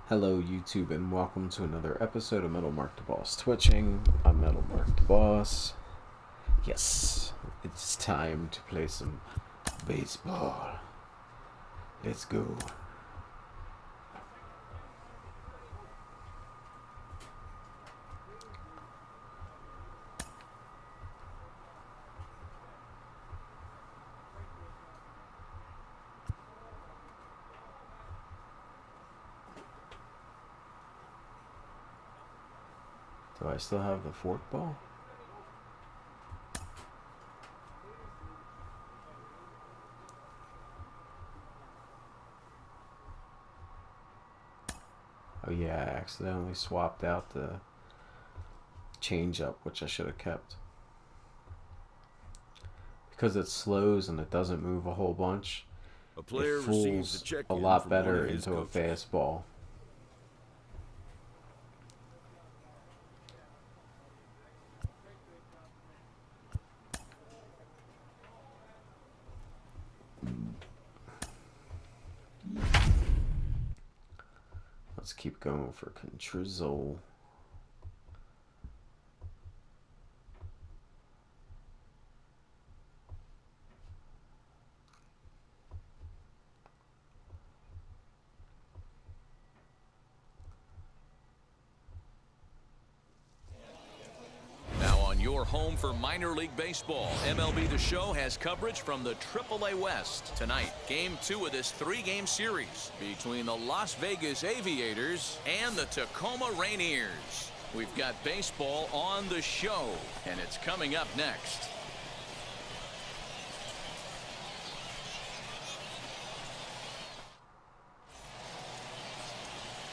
Hello YouTube and welcome to another episode of Metal Mark the Boss Twitching. I'm Metal Mark the Boss. Yes, it's time to play some baseball. Let's go. Do I still have the fork ball? Oh yeah, I accidentally swapped out the changeup, which I should have kept. Because it slows and it doesn't move a whole bunch, it fools a lot better into a fastball. Let's keep going for Contrizzle. Now on your home for minor league baseball, MLB The Show has coverage from the AAA West. Tonight, Game 2 of this three-game series between the Las Vegas Aviators and the Tacoma Rainiers. We've got baseball on the show, and it's coming up next.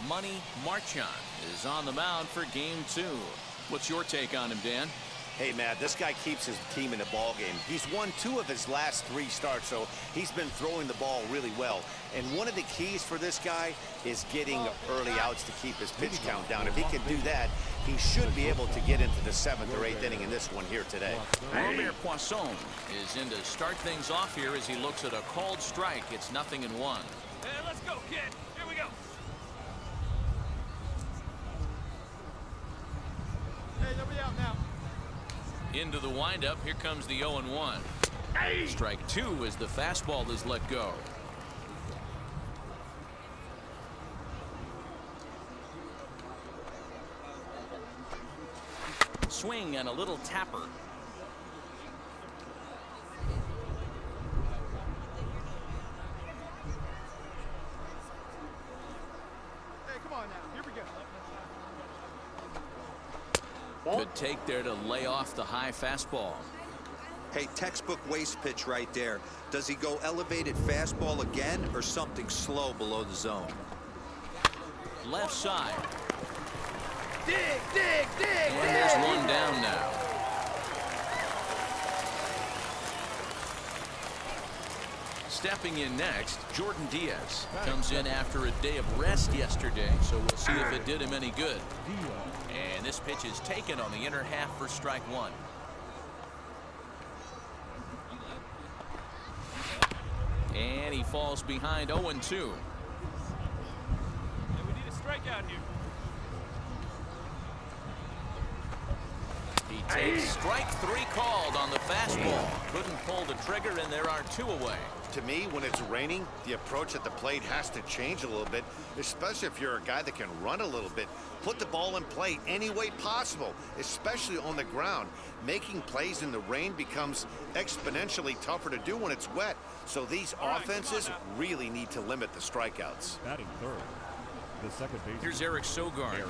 Money Marchand is on the mound for Game 2. What's your take on him, Dan? Hey, Matt, this guy keeps his team in the ball game. He's won 2 of his last 3 starts, so he's been throwing the ball really well. And one of the keys for this guy is getting early outs to keep his pitch count down. If he can do that, he should be able to get into the 7th or 8th inning in this one here today. Robert Poisson is in to start things off here as he looks at a called strike. It's 0-1. Hey, let's go, kid. Here we go. Hey, nobody out now. Into the windup, here comes the 0-1. Hey! Strike 2 as the fastball is let go. Swing and a little tapper. Hey, come on now. Here we go. Good take there to lay off the high fastball. Hey, textbook waste pitch right there. Does he go elevated fastball again or something slow below the zone? Left side. Dig, dig, dig, And there's one down now. Stepping in next, Jordan Diaz comes in after a day of rest yesterday, so we'll see if it did him any good. And this pitch is taken on the inner half for strike 1. And he falls behind 0-2. Hey, we need a strikeout here. He takes strike 3 called on the fastball. Couldn't pull the trigger, and there are 2 away. To me, when it's raining, the approach at the plate has to change a little bit, especially if you're a guy that can run a little bit. Put the ball in play any way possible, especially on the ground. Making plays in the rain becomes exponentially tougher to do when it's wet. So these offenses really need to limit the strikeouts. Batting third, the second baseman. Here's Eric Sogard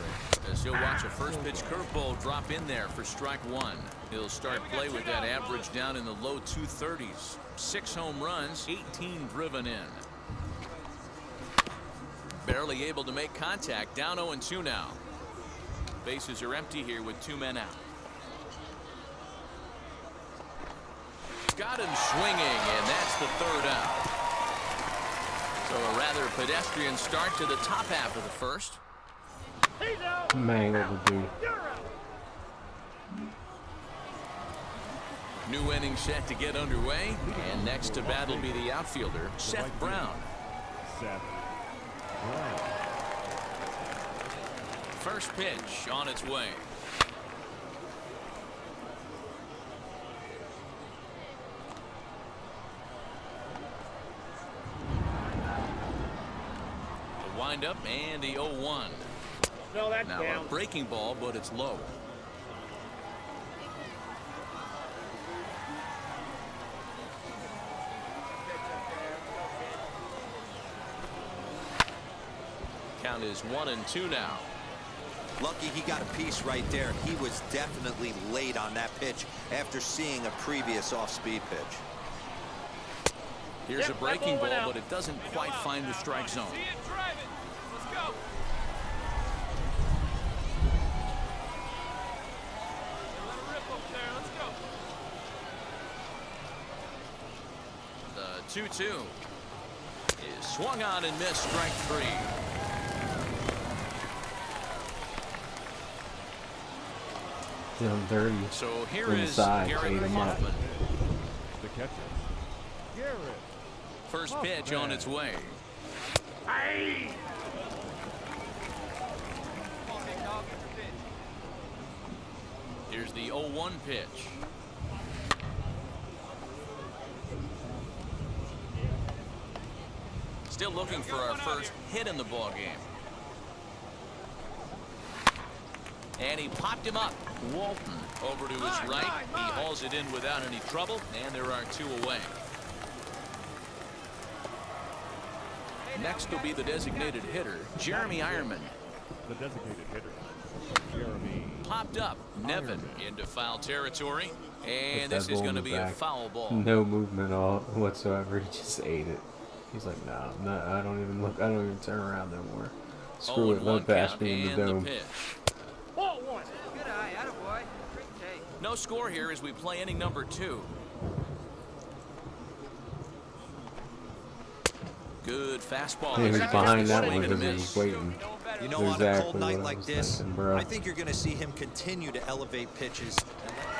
as he'll watch a first pitch curveball drop in there for strike 1. He'll start play with that average down in the low 230s. 6 home runs, 18 driven in. Barely able to make contact, down 0-2 now. Bases are empty here with 2 men out. Got him swinging, and that's the 3rd out. So a rather pedestrian start to the top half of the first. He's out. Mangled the dude. You're out. New inning set to get underway, and next to bat will be the outfielder, Seth Brown. Seth Brown. First pitch on its way. The windup and the 0-1. No, that's Now a breaking ball, but it's low. Count is 1-2 now. Lucky he got a piece right there. He was definitely late on that pitch after seeing a previous off-speed pitch. Here's a breaking ball, but it doesn't quite find the strike zone. See it, drive it. Let's go. Let it rip up there. Let's go. The 2-2 is swung on and missed, strike 3. Down dirty. So here is Inside, Garrett ate him up. Hoffman. The catcher, Garrett. First pitch on its way. Here's the 0-1 pitch. Still looking for our first hit in the ball game. And he popped him up. Walton over to his right. He hauls it in without any trouble, and there are 2 away. Next will be the designated hitter, Jeremy Ironman. The designated hitter, Jeremy. Popped up. Nevin into foul territory. And Put this that is ball going to in the be a back. foul ball. No movement all whatsoever. He just ate it. He's like, nah, I'm not, I don't even look. I don't even turn around no more. Screw it. 0-1 Let pass count me in the and the dome. pitch. Ball one. Good eye, attaboy. Great take. No score here as we play inning number 2. Good fastball. He was Here's behind the that swing one and a because he miss. was waiting. You know, That's on a exactly cold what night I like was this, thinking, bro. I think you're going to see him continue to elevate pitches.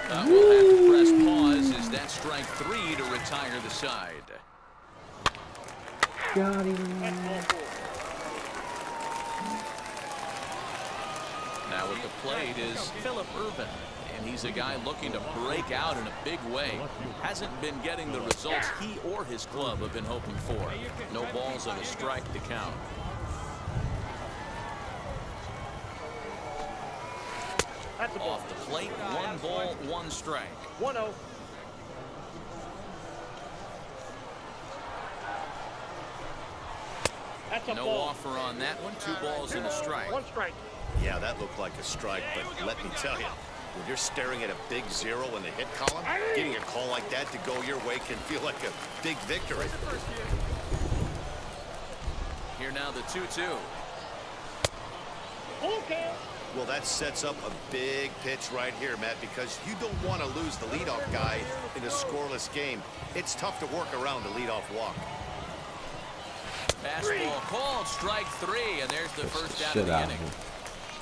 We'll have to press pause as that strike 3 to retire the side. Got him. Now at the plate is Phillip Urban, and he's a guy looking to break out in a big way. Hasn't been getting the results he or his club have been hoping for. No balls and a strike to count. Off the plate, 1 ball, 1 strike. 1-0. That's a No ball. offer on that one. 2 balls and a strike. 1 strike. Yeah, that looked like a strike, but let me tell you, when you're staring at a big 0 in the hit column, getting a call like that to go your way can feel like a big victory. Here now the 2-2. Full count. Well, that sets up a big pitch right here, Matt, because you don't want to lose the leadoff guy in a scoreless game. It's tough to work around the leadoff walk. Fastball called, strike 3, and there's the first out of Shit the out inning. of him.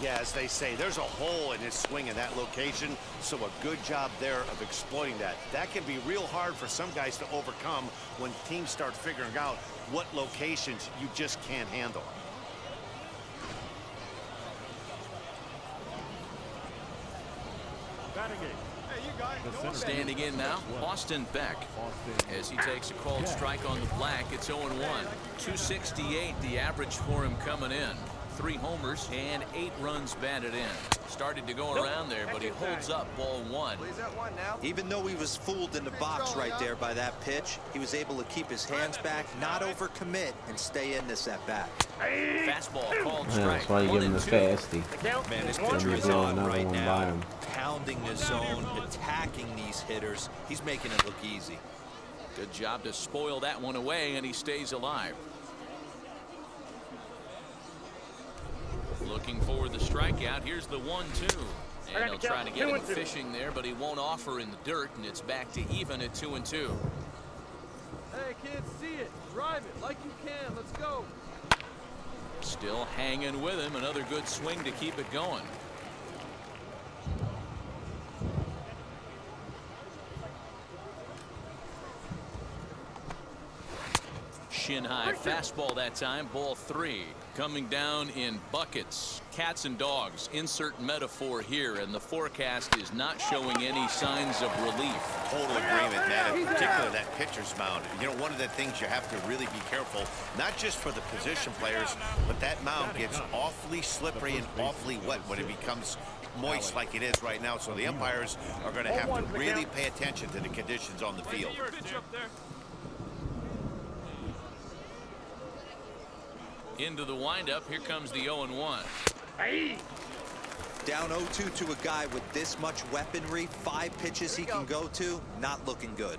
Yeah, as they say, there's a hole in his swing in that location, so a good job there of exploiting that. That can be real hard for some guys to overcome when teams start figuring out what locations you just can't handle. Batting eight. Hey, you guys. The No center one Standing in now, Austin Beck. Austin. As he takes a called strike on the black, it's 0-1. 268 the average for him coming in. 3 homers and 8 runs batted in. Started to go around there, but he holds up ball 1. Please that one now. Even though he was fooled in the box right there by that pitch, he was able to keep his hands back, not overcommit, and stay in this at-bat. Fastball called Yeah, strike. that's why you 1 give him and the 2. fasty. Man, this Then pitcher you is throw on another right one by now, him. pounding the zone, attacking these hitters. He's making it look easy. Good job to spoil that one away, and he stays alive. Looking for the strikeout. Here's the 1-2. And he'll try to get him fishing there, but he won't offer in the dirt, and it's back to even at 2-2. Hey, kids, see it. Drive it like you can. Let's go. Still hanging with him. Another good swing to keep it going. shin-high fastball that time, ball 3. Coming down in buckets, cats and dogs. Insert metaphor here, and the forecast is not showing any signs of relief. Total agreement, Matt. In particular, that pitcher's mound. You know, one of the things you have to really be careful, not just for the position players, but that mound gets awfully slippery and awfully wet when it becomes moist like it is right now. So the umpires are going to have to really pay attention to the conditions on the field. Into the windup, here comes the 0-1. Down 0-2 to a guy with this much weaponry, 5 pitches he can go to, not looking good.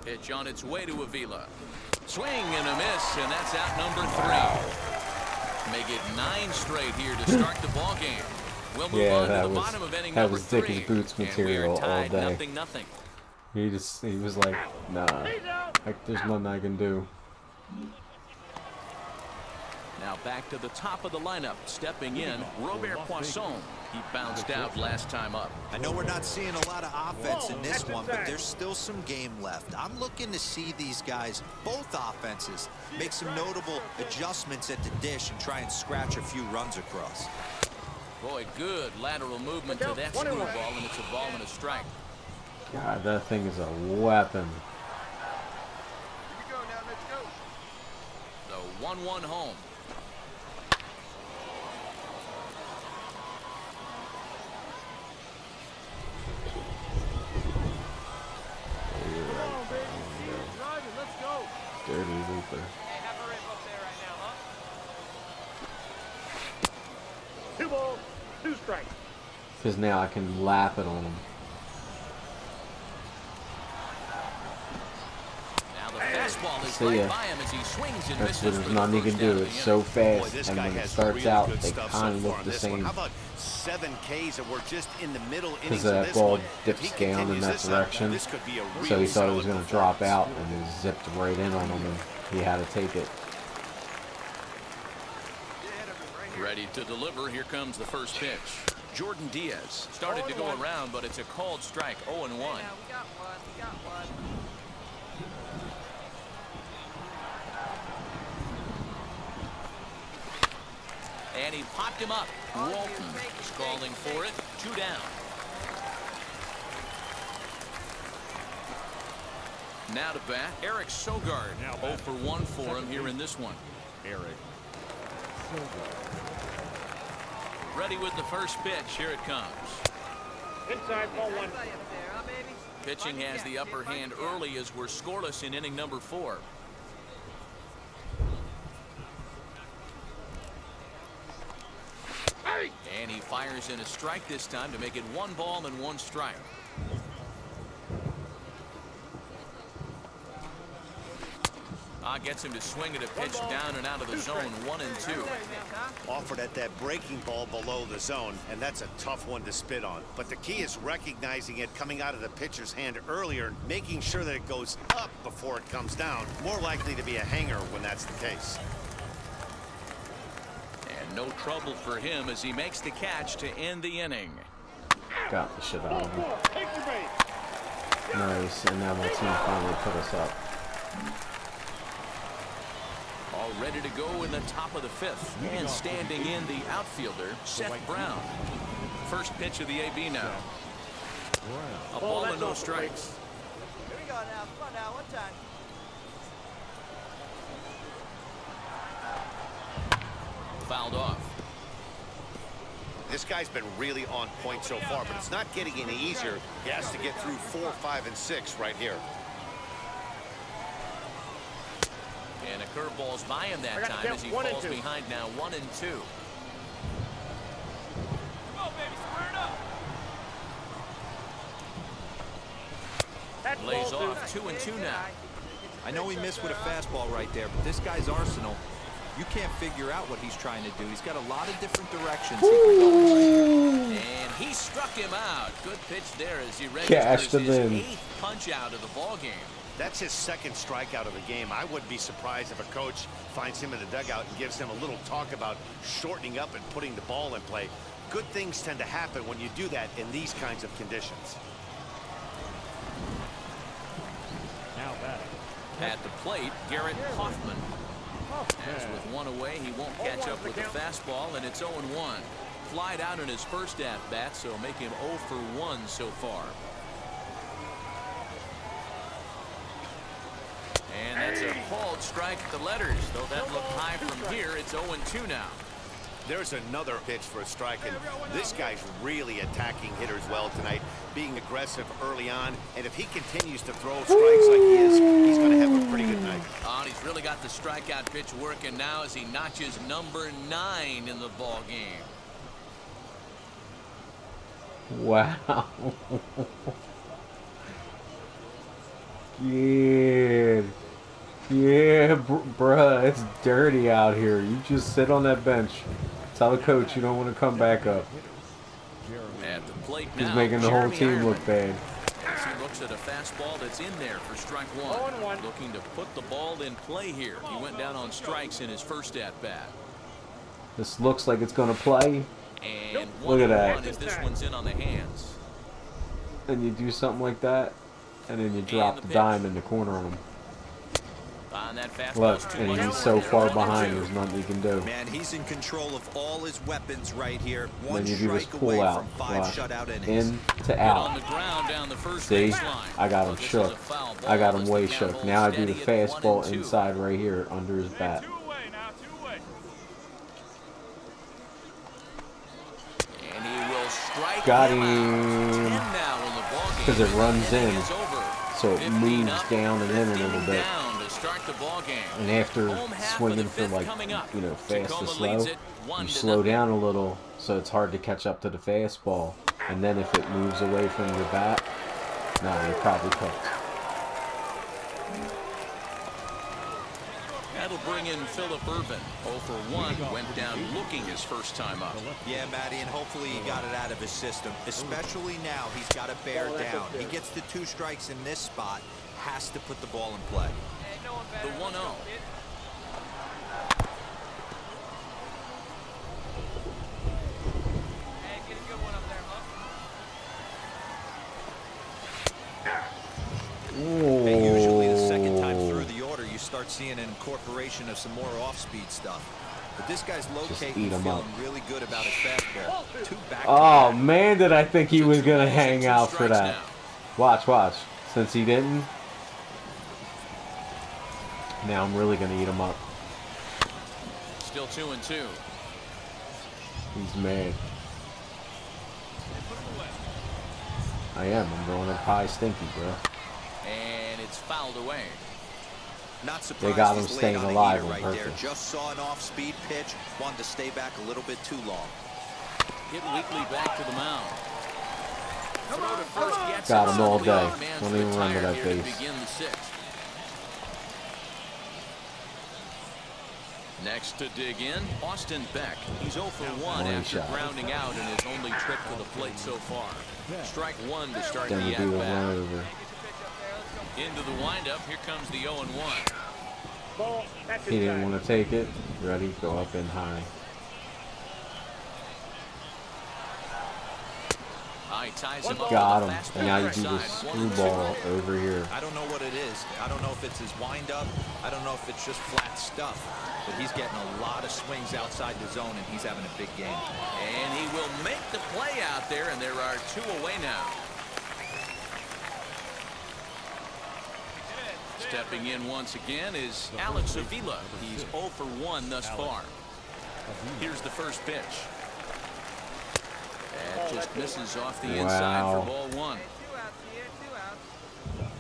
Pitch on its way to Avila. Swing and a miss, and that's out number 3. Make it 9 straight here to start the ball game. We'll move on to the bottom of inning number 3. That was Dick's Boots material all day. 0-0. He was like, nah, like there's nothing I can do. Now back to the top of the lineup. Stepping in, Robert Poisson. He bounced out last time up. I know we're not seeing a lot of offense in this one, but there's still some game left. I'm looking to see these guys, both offenses, make some notable adjustments at the dish and try and scratch a few runs across. Boy, good lateral movement to that screwball, and it's a ball and a strike. God, that thing is a weapon. Here you go now, let's go. The 1-1 home. Come on, baby. See it, drive it, let's go. Dirty Luther. Hey, have a rip up there right now, huh? 2 balls, 2 strikes. Because now I can lap it on him. Now the fastball is See right ya. by him as he swings and That's misses what for there's the nothing you first can out do. of It's the so inning. Boy, fast, this and guy when it has starts really out, good they stuff kind of so look far the in this one. same. How about 7 Ks and we're just in the middle Because innings of that this ball one? If dips he down in continues that this out, direction, this could be a so he real thought it was solid going to drop out, performance. and it zipped right in on him, and he had to take it. Ready to deliver. Here comes the first pitch. Jordan Diaz started to go around, but it's a called strike. 0-1. Now, we got one, we got one. And he popped him up. Walton is calling for it. 2 down. Now to bat, Eric Sogard. Now 0 for 1 for him here in this one. Eric. Ready with the first pitch. Here it comes. Inside, ball 1. Nice play up there, huh, baby? Pitching has the upper hand early as we're scoreless in inning number 4. And he fires in a strike this time to make it 1 ball and 1 strike. Gets him to swing at a pitch down and out of the zone. 1-2. Offered at that breaking ball below the zone, and that's a tough one to spit on. But the key is recognizing it coming out of the pitcher's hand earlier, making sure that it goes up before it comes down. More likely to be a hanger when that's the case. And no trouble for him as he makes the catch to end the inning. Got the shit out of him. Nice, and now my team finally put us up. All ready to go in the top of the 5th. And standing in the outfielder, Seth Brown. First pitch of the AB now. A ball and no strikes. Here we go now. Come on now, one time. Fouled off. This guy's been really on point so far, but it's not getting any easier. He has to get through 4, 5, and 6 right here. And a curveball's by him that time as he falls behind now. 1-2. Lays off 2-2 now. I know he missed with a fastball right there, but this guy's arsenal, you can't figure out what he's trying to do. He's got a lot of different directions he can go in. And he struck him out. Good pitch there as he Cashed registers him his in. 8th punch out of the ball game. That's his 2nd strikeout of the game. I wouldn't be surprised if a coach finds him in the dugout and gives him a little talk about shortening up and putting the ball in play. Good things tend to happen when you do that in these kinds of conditions. Now batting. At the plate, Garrett Hoffman. As with one away, he won't catch up with the fastball, and it's 0-1. Flied out in his first at-bat, so make him 0 for 1 so far. And that's a called strike at the letters. Though that looked high from here, it's 0-2 now. There's another pitch for a strike, and this guy's really attacking hitters well tonight, being aggressive early on, and if he continues to throw strikes like he is, he's going to have a pretty good night. And he's really got the strikeout pitch working now as he notches number 9 in the ball game. Wow. Yeah, bruh, it's dirty out here. You just sit on that bench. Tell the coach you don't want to come back up. At the plate He's now, making the whole Jeremy team Ironman. look bad. As he looks at a fastball that's in there for strike 1. Looking to put the ball in play here. He went down on strikes in his first at-bat. This looks like it's going to play. And Look at that. 1-1 as this one's in on the hands. And you do something like that, and then you drop the the pitch. dime in the corner on him. On that fastball, Look, and he's so far behind, there's nothing you can do. Man, he's in control of all his weapons right here. And One then you do this strike pull away out. from 5 Watch. shutout innings. In to on the out. ground down the first See? baseline. I got him This is shook. a foul ball I got him as way the count shook. holds Now I do the steady at fastball 1-2. inside right here under his bat. 2 away now, 2 away. And he will strike Got him out. him. 10 now in the ball game. 'Cause it And the runs inning in. is over. So it 15 moves up, down and in a little 15 bit. down to start the ball game. And after Home half of swinging the for fifth like, coming up. you know, fast Tacoma to slow, leads it you 1-0. slow down a little so it's hard to catch up to the fastball. And then if it moves away from your bat, no, you're probably cooked. That'll bring in Phillip Ervin. 0 for 1. Went down looking his first time up. Yeah, Matty, and hopefully he got it out of his system. Especially now, he's got to bear down. He gets the 2 strikes in this spot, has to put the ball in play. Hey, no one better. The 1-0. Hey, get a good one up there, huh? And usually the second time through the order, you start seeing an incorporation of some more off-speed stuff. But this guy's locating, eat 'em feeling up. really good about his fastball. 2 back. Oh man, did I think he So was 2 gonna balls and hang 2 out for strikes that. now. Watch. Since he didn't, now I'm really gonna eat him up. Still 2-2. He's mad. I am. I'm going up high stinky, bro. And it's fouled away. Not surprised got him he's staying laying on a alive heater on right there. purpose. Just saw an off-speed pitch, wanted to stay back a little bit too long. Hit weakly back to the mound. Throw to first gets Got it. him all The day. off man's Don't even run to retired that here to base. begin the 6th. Next to dig in, Austin Beck. He's 0 for 1 One after shot. grounding out in his only trip to the plate so far. Strike 1 to start Then the we do a at-bat. run over. Get your pitch up there. Let's go. Into the windup, here comes the 0-1. Ball, that's He didn't inside. want to take it. Ready? Go up and high. He ties him up Got with a him. fastball And now you do inside. this 1-2. screwball over here. I don't know what it is. I don't know if it's his windup. I don't know if it's just flat stuff. But he's getting a lot of swings outside the zone, and he's having a big game. And he will make the play out there, and there are 2 away now. Stepping in once again is Alex Avila. He's 0 for 1 thus far. Here's the first pitch. That just misses off the inside Wow. for ball 1. Hey, 2 outs here, 2 outs.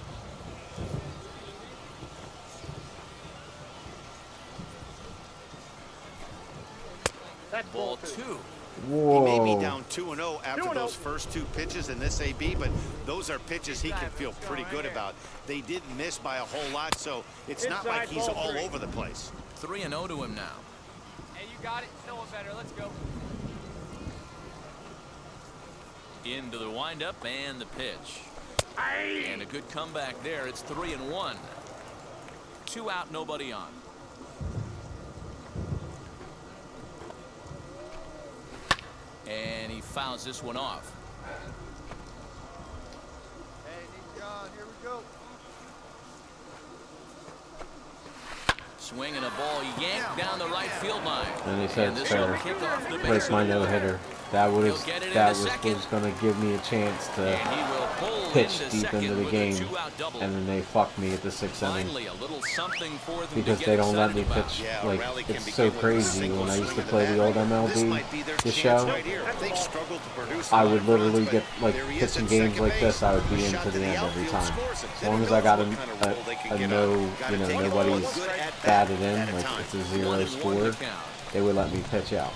That's Ball ball 2. He may be Whoa. down 2-0 after 2-0. those first 2 pitches in this AB, but those are pitches he can feel pretty good about. They didn't miss by a whole lot, so it's not like Inside he's ball all 3. over the place. 3-0 to him now. Hey, you got it. No one better. Let's go. Into the windup and the pitch. And a good comeback there. It's 3-1. 2 out, nobody on. And he fouls this one off. Hey, Nick John, here we go. swing and a ball yanked down the right field line. And they said it's this will fair. kick off the Place my bases. no-hitter. That was He'll get it into second. going to give me a chance to And he will pull pitch into deep second into the with a game. two-out double. And then they fucked me at the 6th inning. Finally, a little something for them Because to they get don't let me excited about. pitch. Yeah, a Like, rally can it's so begin with a crazy. single When I used to swing of play the the old bat. This MLB might be their The chance Show, right here. They've struggled to produce a I lot would of literally runs, get, but like, there he is pitching at games second like this, base. I would A be shot into to the the end every outfield time. scores him. As long as I got What kind of role they can a get no, on. Gotta you know, take it nobody's all good at bat batted in, at a like time. it's a 1-1 0 the score, count. they would let me pitch out.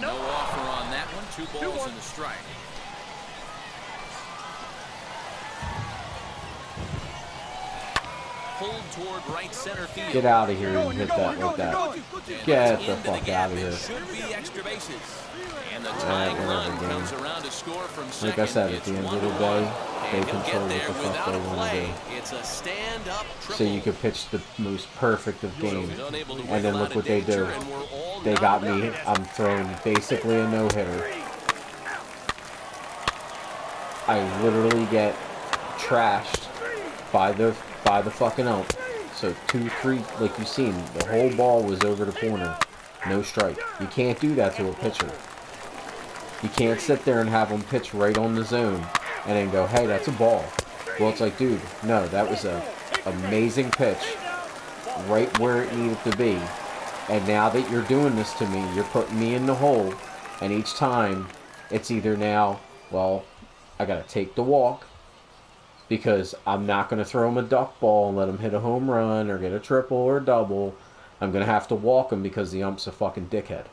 No offer on that one. 2 balls and a strike. Pulled toward right center field. Get out of here and hit that like that. Get the Into fuck gap. out of here. It should be extra bases. And the Yeah, tying whatever, run game. comes around to score from second. Like I said, at It's the end of the 1-1. day, they And he'll control get what the there fuck without they a want to play. do. It's a stand-up triple. So you could pitch the most perfect of games. Unable to And wiggle then out look of what they do. danger, and we're all They got me. I'm throwing basically a no-hitter. I literally get trashed by the fucking ump. So 2-3, like you seen, the whole ball was over the corner. No strike. You can't do that to a pitcher. You can't sit there and have them pitch right on the zone and then go, hey, that's a ball. Well, it's like, dude, no, that was a amazing pitch right where it needed to be. And now that you're doing this to me, you're putting me in the hole. And each time, it's either now, well, I got to take the walk because I'm not going to throw him a duck ball and let him hit a home run or get a triple or a double. I'm going to have to walk him because the ump's a fucking dickhead.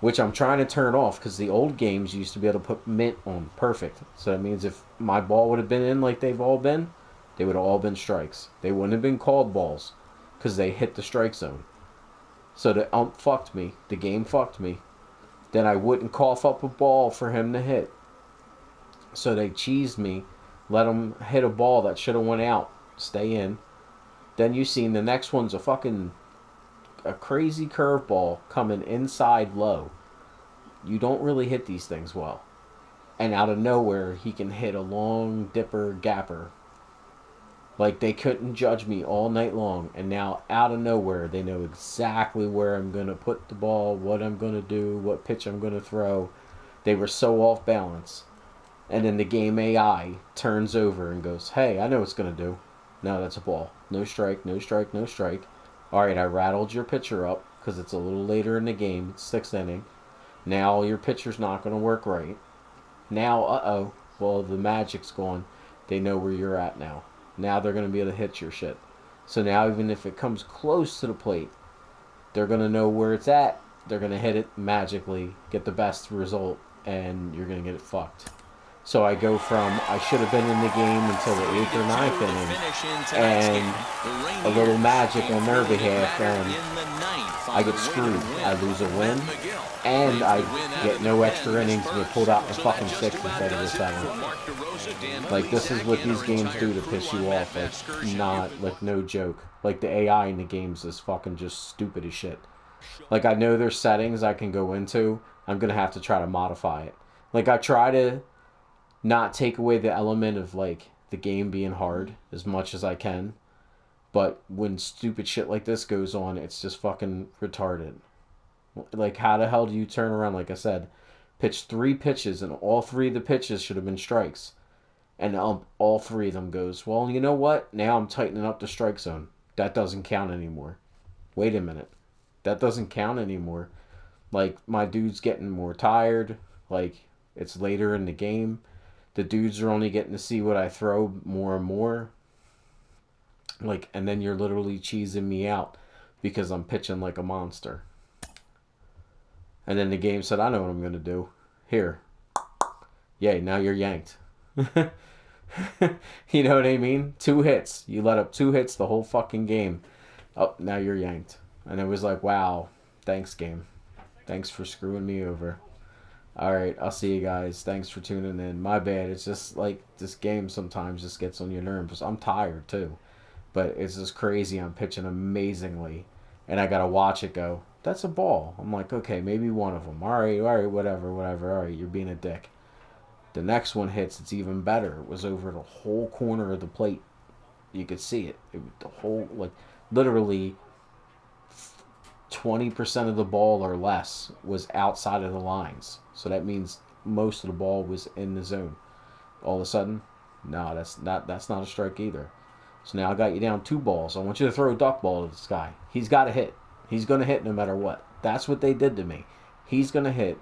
Which I'm trying to turn off because the old games used to be able to put mint on perfect. So that means if my ball would have been in like they've all been, they would have all been strikes. They wouldn't have been called balls because they hit the strike zone. So the ump fucked me. The game fucked me. Then I wouldn't cough up a ball for him to hit. So they cheesed me. Let him hit a ball that should have went out. Stay in. Then you seen the next one's a crazy curveball coming inside low. You don't really hit these things well. And out of nowhere, he can hit a long dipper gapper. Like, they couldn't judge me all night long. And now, out of nowhere, they know exactly where I'm going to put the ball, what I'm going to do, what pitch I'm going to throw. They were so off balance. And then the game AI turns over and goes, hey, I know what it's going to do. No, that's a ball. No strike, no strike, no strike. All right, I rattled your pitcher up because it's a little later in the game. It's 6th inning. Now your pitcher's not going to work right. Now, well, the magic's gone. They know where you're at now. Now they're going to be able to hit your shit. So now even if it comes close to the plate, they're going to know where it's at. They're going to hit it magically, get the best result, and you're going to get it fucked. So I go from, I should have been in the game until the 8th or 9th inning, and a little magic on their behalf, and I get screwed. I lose a win, and I get no extra innings and get pulled out in fucking 6th instead of the 7th. Like, this is what these games do to piss you off. Like, not, like, no joke. Like, the AI in the games is fucking just stupid as shit. Like, I know there's settings I can go into. I'm going to have to try to modify it. Like, I try to not take away the element of, like, the game being hard as much as I can. But when stupid shit like this goes on, it's just fucking retarded. Like, how the hell do you turn around, like I said, pitch 3 pitches, and all 3 of the pitches should have been strikes. And all 3 of them goes, well, you know what? Now I'm tightening up the strike zone. That doesn't count anymore. Wait a minute. That doesn't count anymore. Like, my dude's getting more tired. Like, it's later in the game. The dudes are only getting to see what I throw more and more. Like, and then you're literally cheesing me out because I'm pitching like a monster. And then the game said, I know what I'm going to do. Here. Yay, now you're yanked. You know what I mean? 2 hits. You let up 2 hits the whole fucking game. Oh, now you're yanked. And it was like, wow, thanks, game. Thanks for screwing me over. Alright, I'll see you guys. Thanks for tuning in. My bad. It's just like this game sometimes just gets on your nerves. I'm tired too. But it's just crazy. I'm pitching amazingly. And I gotta watch it go, that's a ball. I'm like, okay, maybe one of them. Alright, whatever. Alright, you're being a dick. The next one hits, it's even better. It was over the whole corner of the plate. You could see it. The whole, like, literally 20% of the ball or less was outside of the lines. So that means most of the ball was in the zone. All of a sudden, no, that's not a strike either. So now I got you down 2 balls. I want you to throw a duck ball to this guy. He's got to hit. He's going to hit no matter what. That's what they did to me. He's going to hit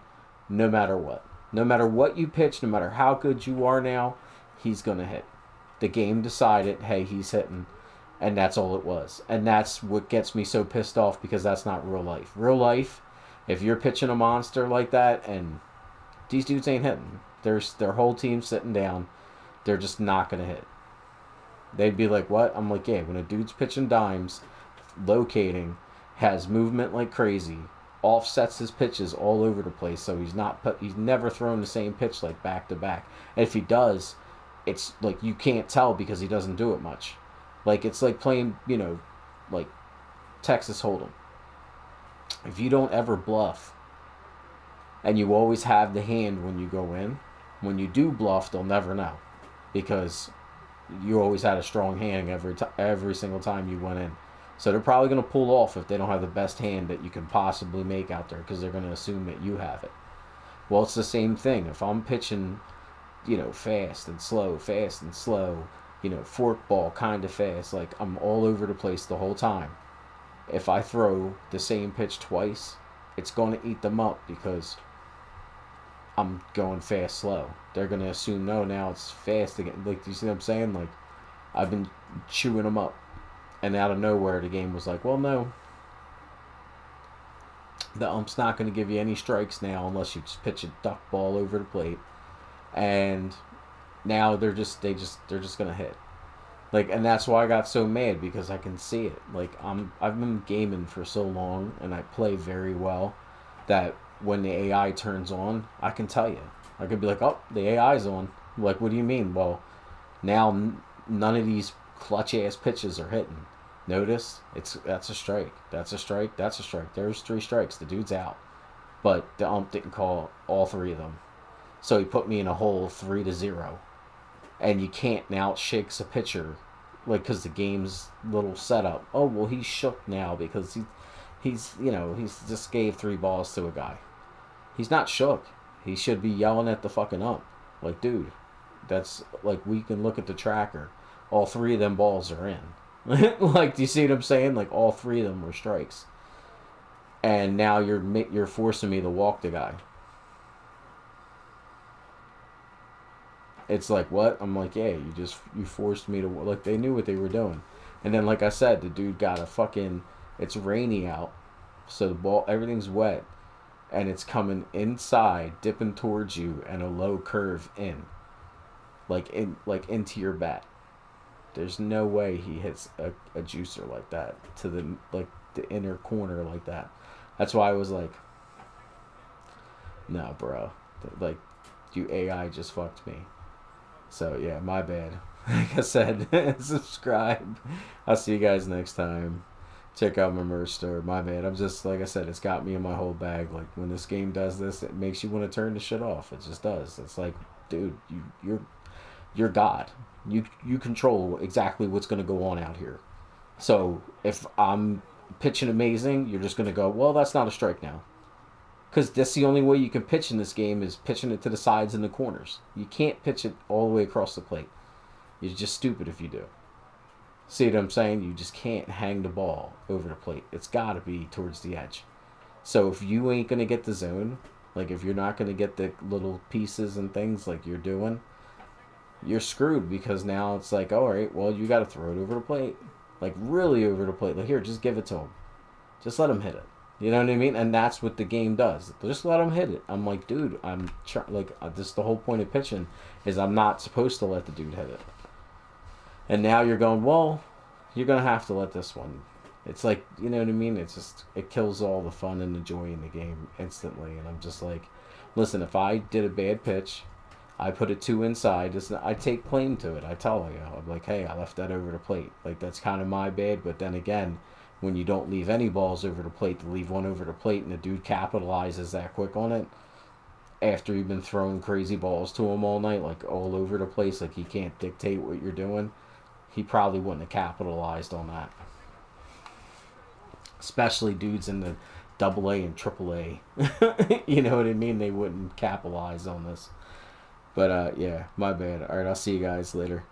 no matter what. No matter what you pitch, no matter how good you are now, he's going to hit. The game decided, hey, he's hitting. And that's all it was. And that's what gets me so pissed off, because that's not real life. Real life, if you're pitching a monster like that, and these dudes ain't hitting. Their whole team sitting down. They're just not going to hit. They'd be like, what? I'm like, yeah, when a dude's pitching dimes, locating, has movement like crazy, offsets his pitches all over the place, so he's never thrown the same pitch like back to back. And if he does, it's like you can't tell because he doesn't do it much. Like, it's like playing, like Texas Hold'em. If you don't ever bluff, and you always have the hand when you go in, when you do bluff, they'll never know, because you always had a strong hand every single time you went in. So they're probably going to pull off if they don't have the best hand that you can possibly make out there, because they're going to assume that you have it. Well, it's the same thing. If I'm pitching, fast and slow, fork ball kind of fast, like I'm all over the place the whole time. If I throw the same pitch twice, it's going to eat them up, because I'm going fast, slow. They're going to assume, no, now it's fast again. Like, do you see what I'm saying? Like, I've been chewing them up. And out of nowhere, the game was like, well, no. The ump's not going to give you any strikes now unless you just pitch a duck ball over the plate. And now they're just going to hit. Like, and that's why I got so mad, because I can see it. Like, I've been gaming for so long, and I play very well, that when the AI turns on, I can tell you. I could be like, oh, the AI's on. Like, what do you mean? Well, now none of these clutch ass pitches are hitting. Notice? That's a strike. That's a strike. That's a strike. There's 3 strikes. The dude's out. But the ump didn't call all 3 of them. So he put me in a hole 3-0. And you can't now shakes a pitcher, like, because the game's little setup. Oh, well, he's shook now because he's just gave 3 balls to a guy. He's not shook. He should be yelling at the fucking ump. Like, dude, that's, like, we can look at the tracker. All 3 of them balls are in. Like, do you see what I'm saying? Like, all 3 of them were strikes. And now you're forcing me to walk the guy. It's like, what? I'm like, yeah, you forced me to, like, they knew what they were doing. And then, like I said, the dude got it's rainy out, so the ball, everything's wet, and it's coming inside, dipping towards you, and a low curve in, like into your bat. There's no way he hits a juicer like that to the inner corner like that. That's why I was like, no, bro, like, you AI just fucked me. So, yeah, my bad. Like I said, subscribe. I'll see you guys next time. Check out my merch store. My bad. I'm just, like I said, it's got me in my whole bag. Like, when this game does this, it makes you want to turn the shit off. It just does. It's like, dude, you're God. You control exactly what's going to go on out here. So, if I'm pitching amazing, you're just going to go, well, that's not a strike now. Because that's the only way you can pitch in this game, is pitching it to the sides and the corners. You can't pitch it all the way across the plate. You're just stupid if you do. See what I'm saying? You just can't hang the ball over the plate. It's got to be towards the edge. So if you ain't going to get the zone, like if you're not going to get the little pieces and things like you're doing, you're screwed, because now it's like, all right, well, you got to throw it over the plate. Like, really over the plate. Like, here, just give it to him. Just let him hit it. You know what I mean? And that's what the game does. Just let him hit it. I'm like, dude, this is the whole point of pitching, is I'm not supposed to let the dude hit it. And now you're going, well, you're going to have to let this one. It's like, you know what I mean? It's just, it kills all the fun and the joy in the game instantly. And I'm just like, listen, if I did a bad pitch, I put it 2 inside, I take claim to it. I tell you, I'm like, hey, I left that over the plate. Like, that's kind of my bad. But then again, when you don't leave any balls over the plate, to leave one over the plate and the dude capitalizes that quick on it, after you've been throwing crazy balls to him all night, like all over the place, like he can't dictate what you're doing, he probably wouldn't have capitalized on that. Especially dudes in the AA and AAA. You know what I mean? They wouldn't capitalize on this. But, yeah, my bad. All right, I'll see you guys later.